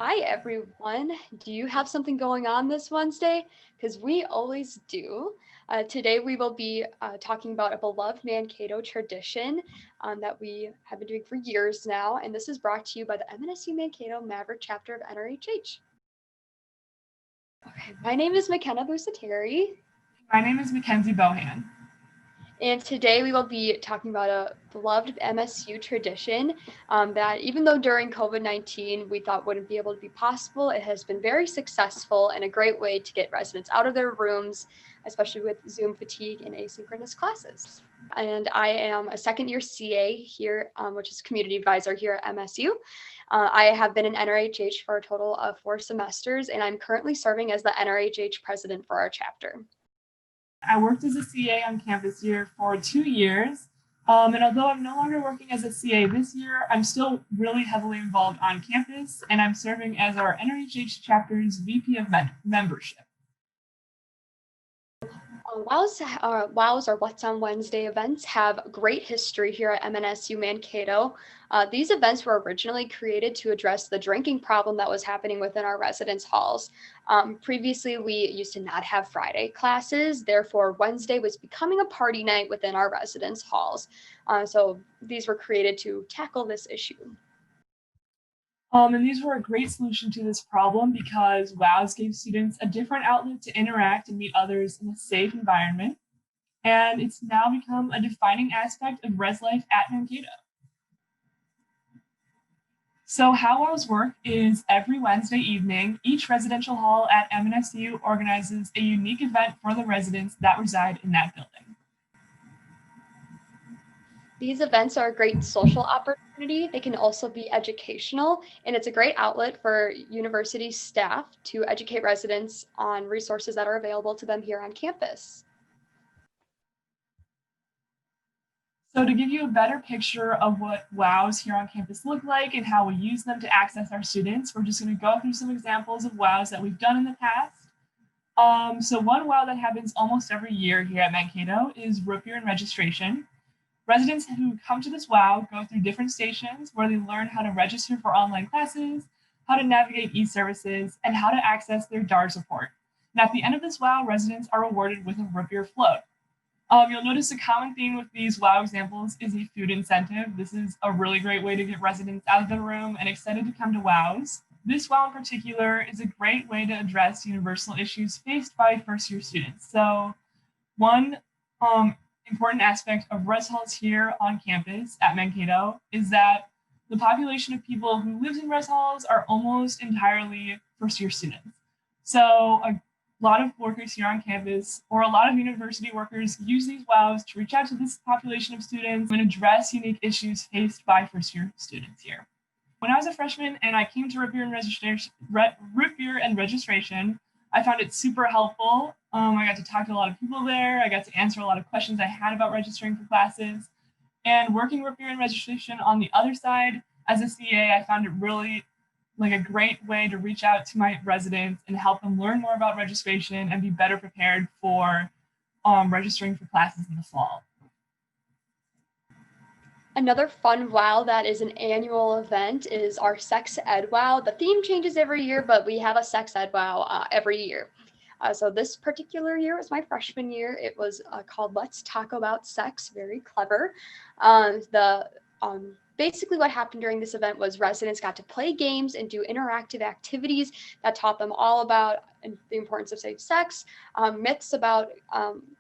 Hi, everyone. Do you have something going on this Wednesday? Because we always do. Today, we will be talking about a beloved Mankato tradition that we have been doing for years now. And this is brought to you by the MNSU Mankato Maverick chapter of NRHH. Okay, my name is McKenna Busateri. My name is Mackenzie Bohan. And today we will be talking about a beloved MSU tradition that even though during COVID-19 we thought wouldn't be able to be possible, it has been very successful and a great way to get residents out of their rooms, especially with Zoom fatigue and asynchronous classes. And I am a second year CA here, which is community advisor here at MSU. I have been in NRHH for a total of 4 semesters, and I'm currently serving as the NRHH president for our chapter. I worked as a CA on campus here for 2 years. And although I'm no longer working as a CA this year, I'm still really heavily involved on campus, and I'm serving as our NRHH chapter's VP of membership. WOWs or What's on Wednesday events have great history here at MNSU Mankato. These events were originally created to address the drinking problem that was happening within our residence halls. Previously, we used to not have Friday classes, therefore Wednesday was becoming a party night within our residence halls. So these were created to tackle this issue. And these were a great solution to this problem because WOWs gave students a different outlet to interact and meet others in a safe environment. And it's now become a defining aspect of res life at Mankato. So how WOWs work is every Wednesday evening, each residential hall at MNSU organizes a unique event for the residents that reside in that building. These events are a great social opportunity. They can also be educational, and it's a great outlet for university staff to educate residents on resources that are available to them here on campus. So to give you a better picture of what WOWs here on campus look like and how we use them to access our students, we're just going to go through some examples of WOWs that we've done in the past. So one WOW that happens almost every year here at Mankato is root beer and registration. Residents who come to this WOW go through different stations where they learn how to register for online classes, how to navigate e-services, and how to access their DAR support. And at the end of this WOW, residents are awarded with a root beer float. You'll notice a common theme with these WOW examples is a food incentive. This is a really great way to get residents out of the room and excited to come to WOWs. This WOW in particular is a great way to address universal issues faced by first-year students. So one important aspect of res halls here on campus at Mankato is that the population of people who lives in res halls are almost entirely first-year students. So a lot of workers here on campus, or a lot of university workers, use these WOWs to reach out to this population of students and address unique issues faced by first-year students here. When I was a freshman and I came to root beer and registration, I found it super helpful. I got to talk to a lot of people there. I got to answer a lot of questions I had about registering for classes. And working root beer and registration on the other side, as a CA, I found it really like a great way to reach out to my residents and help them learn more about registration and be better prepared for registering for classes in the fall. Another fun WOW that is an annual event is our Sex Ed WOW. The theme changes every year, but we have a Sex Ed WOW every year. So this particular year was my freshman year. It was called Let's Talk About Sex. Very clever. Basically what happened during this event was residents got to play games and do interactive activities that taught them all about the importance of safe sex, myths about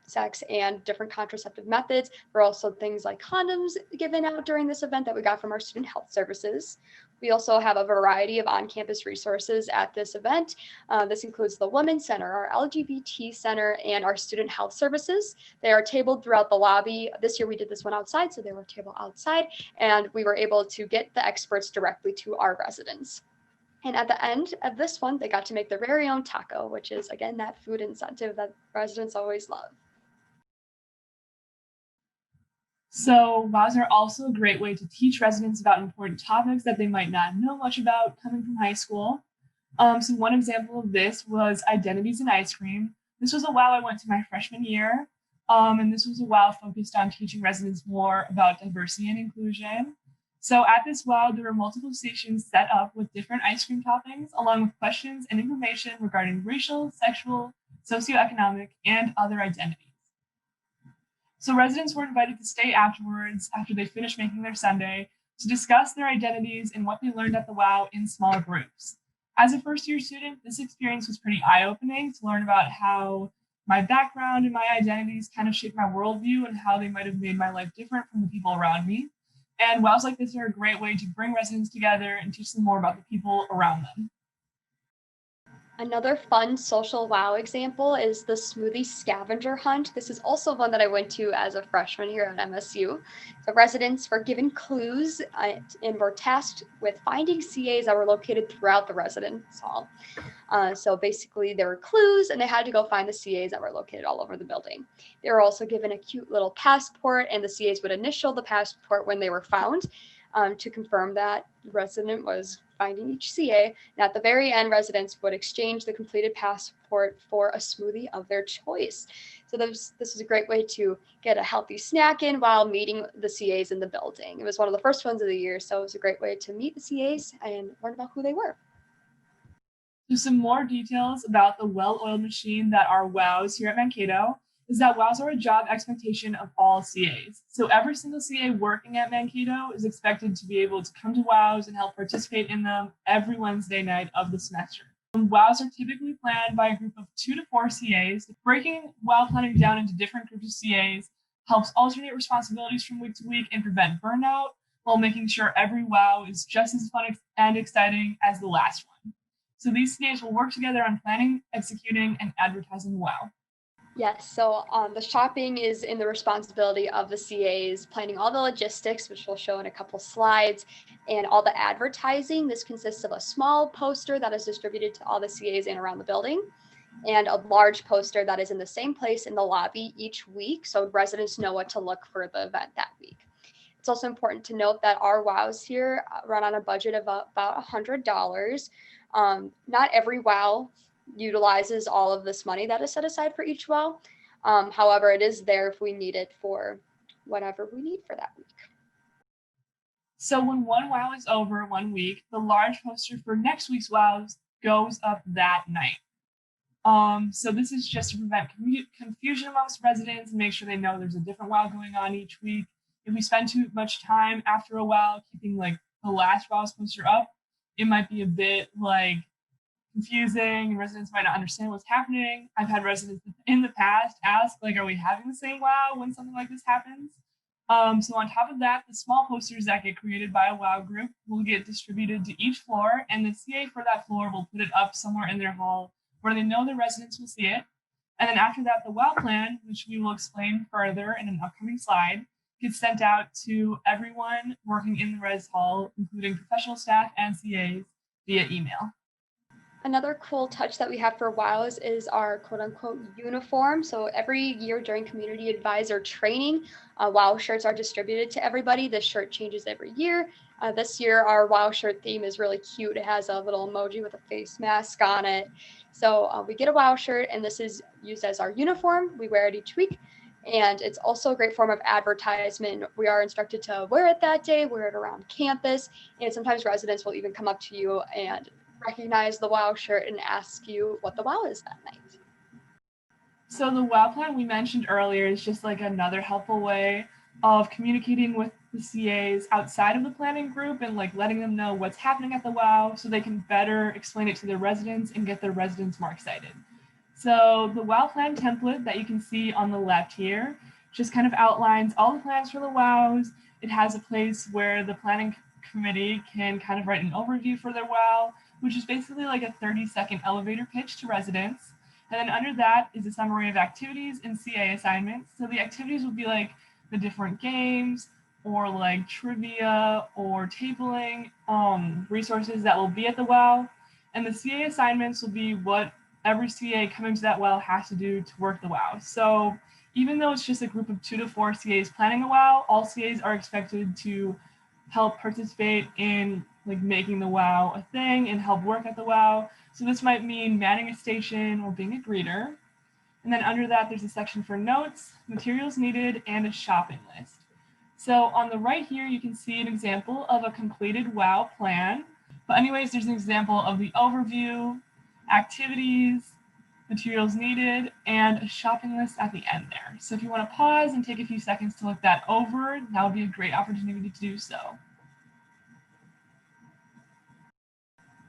sex, and different contraceptive methods. There were also things like condoms given out during this event that we got from our student health services. We also have a variety of on-campus resources at this event. This includes the Women's Center, our LGBT Center, and our student health services. They are tabled throughout the lobby. This year we did this one outside, so they were tabled outside, and we were able to get the experts directly to our residents. And at the end of this one, they got to make their very own taco, which is, again, that food incentive that residents always love. So WOWs are also a great way to teach residents about important topics that they might not know much about coming from high school. So one example of this was identities in ice cream. This was a WOW I went to my freshman year, and this was a WOW focused on teaching residents more about diversity and inclusion. So at this WOW, there were multiple stations set up with different ice cream toppings, along with questions and information regarding racial, sexual, socioeconomic, and other identities. So residents were invited to stay afterwards, after they finished making their sundae, to discuss their identities and what they learned at the WOW in smaller groups. As a first-year student, this experience was pretty eye-opening to learn about how my background and my identities kind of shaped my worldview and how they might have made my life different from the people around me. And WOWs like this are a great way to bring residents together and teach them more about the people around them. Another fun social WOW example is the smoothie scavenger hunt. This is also one that I went to as a freshman here at MSU. The residents were given clues and were tasked with finding CAs that were located throughout the residence hall. So basically there were clues and they had to go find the CAs that were located all over the building. They were also given a cute little passport, and the CAs would initial the passport when they were found to confirm that the resident was finding each CA. And at the very end, residents would exchange the completed passport for a smoothie of their choice. So this is a great way to get a healthy snack in while meeting the CAs in the building. It was one of the first ones of the year, so it was a great way to meet the CAs and learn about who they were. So some more details about the well-oiled machine that are WOWs here at Mankato is that WOWs are a job expectation of all CAs. So every single CA working at Mankato is expected to be able to come to WOWs and help participate in them every Wednesday night of the semester. WOWs are typically planned by a group of 2 to 4 CAs. Breaking WOW planning down into different groups of CAs helps alternate responsibilities from week to week and prevent burnout, while making sure every WOW is just as fun and exciting as the last one. So these CAs will work together on planning, executing, and advertising WOW. Yes, so the shopping is in the responsibility of the CAs, planning all the logistics, which we'll show in a couple slides, and all the advertising. This consists of a small poster that is distributed to all the CAs in around the building, and a large poster that is in the same place in the lobby each week, so residents know what to look for the event that week. It's also important to note that our WOWs here run on a budget of about $100. Not every WOW utilizes all of this money that is set aside for each WOW. However, it is there if we need it for whatever we need for that week. So when one WOW is over 1 week, the large poster for next week's WOWs goes up that night. So this is just to prevent confusion amongst residents and make sure they know there's a different WOW going on each week. If we spend too much time after a WOW keeping like the last WOW's poster up, it might be a bit like confusing and residents might not understand what's happening. I've had residents in the past ask, like, are we having the same WOW when something like this happens? So on top of that, the small posters that get created by a WOW group will get distributed to each floor, and the CA for that floor will put it up somewhere in their hall where they know the residents will see it. And then after that, the WOW plan, which we will explain further in an upcoming slide, gets sent out to everyone working in the res hall, including professional staff and CAs, via email. Another cool touch that we have for WOWs is our quote unquote uniform. So every year during community advisor training, WOW shirts are distributed to everybody. This shirt changes every year. This year, our WOW shirt theme is really cute. It has a little emoji with a face mask on it. So we get a WOW shirt, and this is used as our uniform. We wear it each week. And it's also a great form of advertisement. We are instructed to wear it that day, wear it around campus, and sometimes residents will even come up to you and recognize the WOW shirt and ask you what the WOW is that night. So the WOW plan we mentioned earlier is just like another helpful way of communicating with the CAs outside of the planning group and like letting them know what's happening at the WOW so they can better explain it to their residents and get their residents more excited. So the WOW plan template that you can see on the left here just kind of outlines all the plans for the WOWs. It has a place where the planning committee can kind of write an overview for their WOW, which is basically like a 30-second elevator pitch to residents. And then under that is a summary of activities and CA assignments. So the activities will be like the different games or like trivia or tabling resources that will be at the WOW. And the CA assignments will be what every CA coming to that WOW has to do to work the WOW. So even though it's just a group of 2 to 4 CAs planning a WOW, all CAs are expected to help participate in like making the WOW a thing and help work at the WOW. So this might mean manning a station or being a greeter. And then under that, there's a section for notes, materials needed, and a shopping list. So on the right here, you can see an example of a completed WOW plan. But anyways, there's an example of the overview, activities, materials needed, and a shopping list at the end there. So if you want to pause and take a few seconds to look that over, that would be a great opportunity to do so.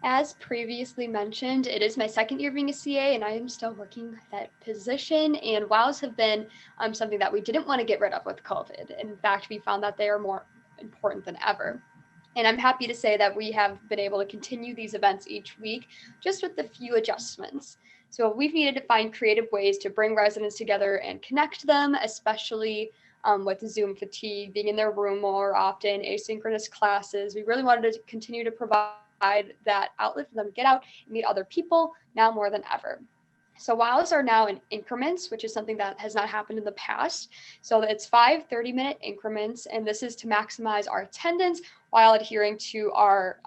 As previously mentioned, it is my second year being a CA and I am still working that position, and WOWs have been something that we didn't want to get rid of with COVID. In fact, we found that they are more important than ever. And I'm happy to say that we have been able to continue these events each week, just with a few adjustments. So we've needed to find creative ways to bring residents together and connect them, especially with Zoom fatigue, being in their room more often, asynchronous classes. We really wanted to continue to provide that outlet for them to get out and meet other people now more than ever. So WOWs are now in increments, which is something that has not happened in the past. So it's 5 30-minute increments, and this is to maximize our attendance while adhering to our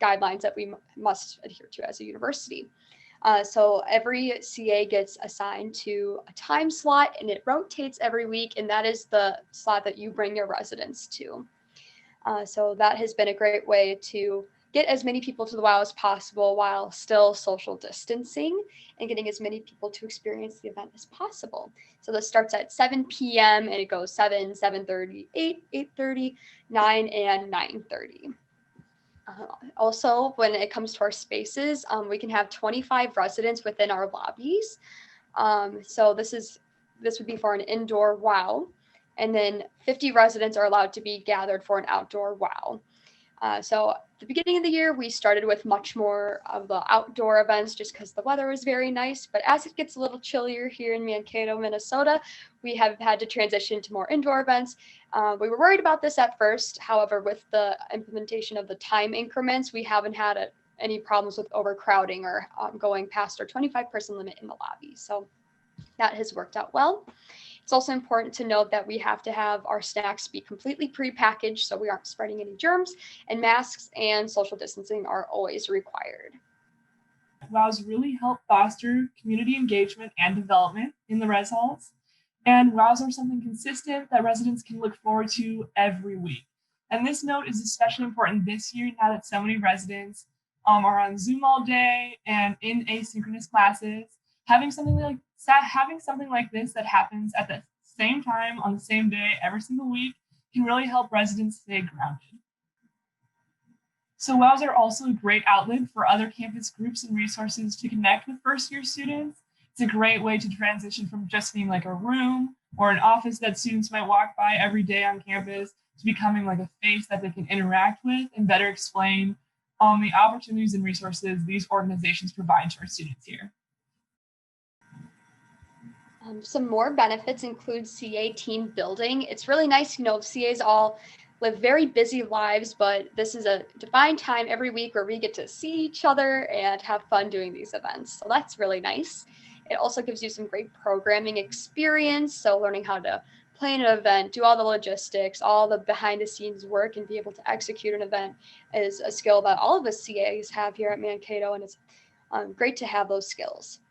guidelines that we must adhere to as a university. So every CA gets assigned to a time slot, and it rotates every week, and that is the slot that you bring your residents to. So that has been a great way to get as many people to the WOW as possible while still social distancing and getting as many people to experience the event as possible. So this starts at 7 p.m. and it goes 7, 7:30, 8, 8:30, 9, and 9:30. Also, when it comes to our spaces, we can have 25 residents within our lobbies. So this would be for an indoor WOW. And then 50 residents are allowed to be gathered for an outdoor WOW. So at the beginning of the year, we started with much more of the outdoor events just because the weather was very nice. But as it gets a little chillier here in Mankato, Minnesota, we have had to transition to more indoor events. We were worried about this at first. However, with the implementation of the time increments, we haven't had any problems with overcrowding or going past our 25-person limit in the lobby. So that has worked out well. It's also important to note that we have to have our snacks be completely prepackaged so we aren't spreading any germs, and masks and social distancing are always required. WOWs really help foster community engagement and development in the res halls. And WOWs are something consistent that residents can look forward to every week. And this note is especially important this year now that so many residents are on Zoom all day and in asynchronous classes. Having something like this that happens at the same time on the same day every single week can really help residents stay grounded. So WOWs are also a great outlet for other campus groups and resources to connect with first-year students. It's a great way to transition from just being like a room or an office that students might walk by every day on campus to becoming like a face that they can interact with and better explain the opportunities and resources these organizations provide to our students here. Some more benefits include CA team building. It's really nice, CAs all live very busy lives, but this is a defined time every week where we get to see each other and have fun doing these events. So that's really nice. It also gives you some great programming experience. So learning how to plan an event, do all the logistics, all the behind the scenes work, and be able to execute an event is a skill that all of us CAs have here at Mankato, and it's great to have those skills.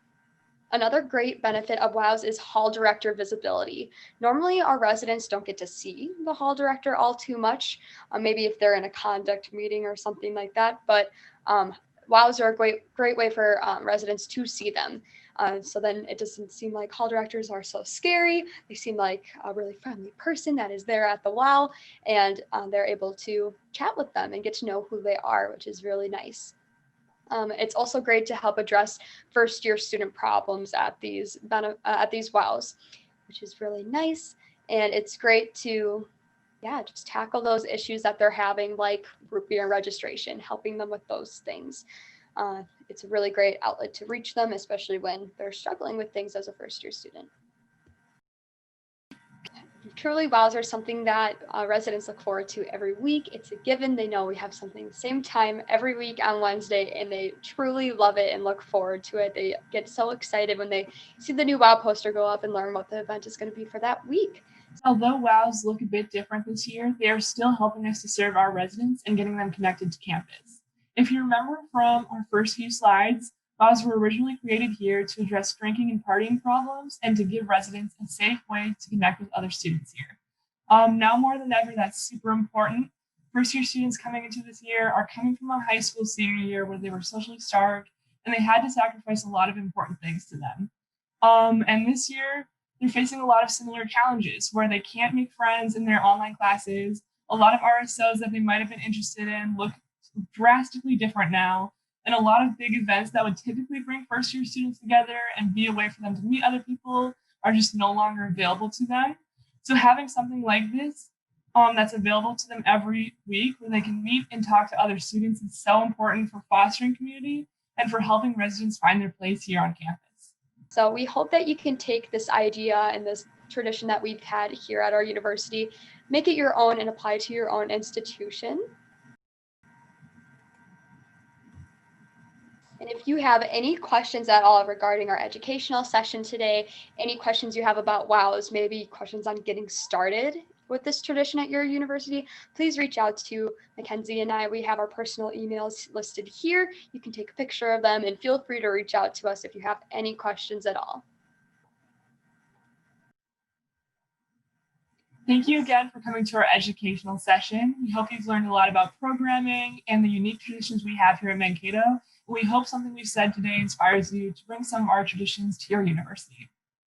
Another great benefit of WOWs is hall director visibility. Normally, our residents don't get to see the hall director all too much, maybe if they're in a conduct meeting or something like that, but WOWs are a great way for residents to see them. So then it doesn't seem like hall directors are so scary. They seem like a really friendly person that is there at the WOW, and they're able to chat with them and get to know who they are, which is really nice. It's also great to help address first-year student problems at these WOWs, which is really nice. And it's great to, just tackle those issues that they're having, like root beer registration, helping them with those things. It's a really great outlet to reach them, especially when they're struggling with things as a first-year student. Truly, WOWs are something that residents look forward to every week. It's a given. They know we have something the same time every week on Wednesday, and they truly love it and look forward to it. They get so excited when they see the new WOW poster go up and learn what the event is going to be for that week. Although WOWs look a bit different this year, they are still helping us to serve our residents and getting them connected to campus. If you remember from our first few slides, WOWs were originally created here to address drinking and partying problems and to give residents a safe way to connect with other students here. Now more than ever, that's super important. First year students coming into this year are coming from a high school senior year where they were socially starved and they had to sacrifice a lot of important things to them. And this year, they're facing a lot of similar challenges where they can't make friends in their online classes. A lot of RSOs that they might have been interested in look drastically different now. And a lot of big events that would typically bring first year students together and be a way for them to meet other people are just no longer available to them. So having something like this that's available to them every week where they can meet and talk to other students is so important for fostering community and for helping residents find their place here on campus. So we hope that you can take this idea and this tradition that we've had here at our university, make it your own and apply to your own institution. And if you have any questions at all regarding our educational session today, any questions you have about WOWs, maybe questions on getting started with this tradition at your university, please reach out to Mackenzie and I. We have our personal emails listed here. You can take a picture of them and feel free to reach out to us if you have any questions at all. Thank you again for coming to our educational session. We hope you've learned a lot about programming and the unique traditions we have here at Mankato. We hope something we've said today inspires you to bring some of our traditions to your university.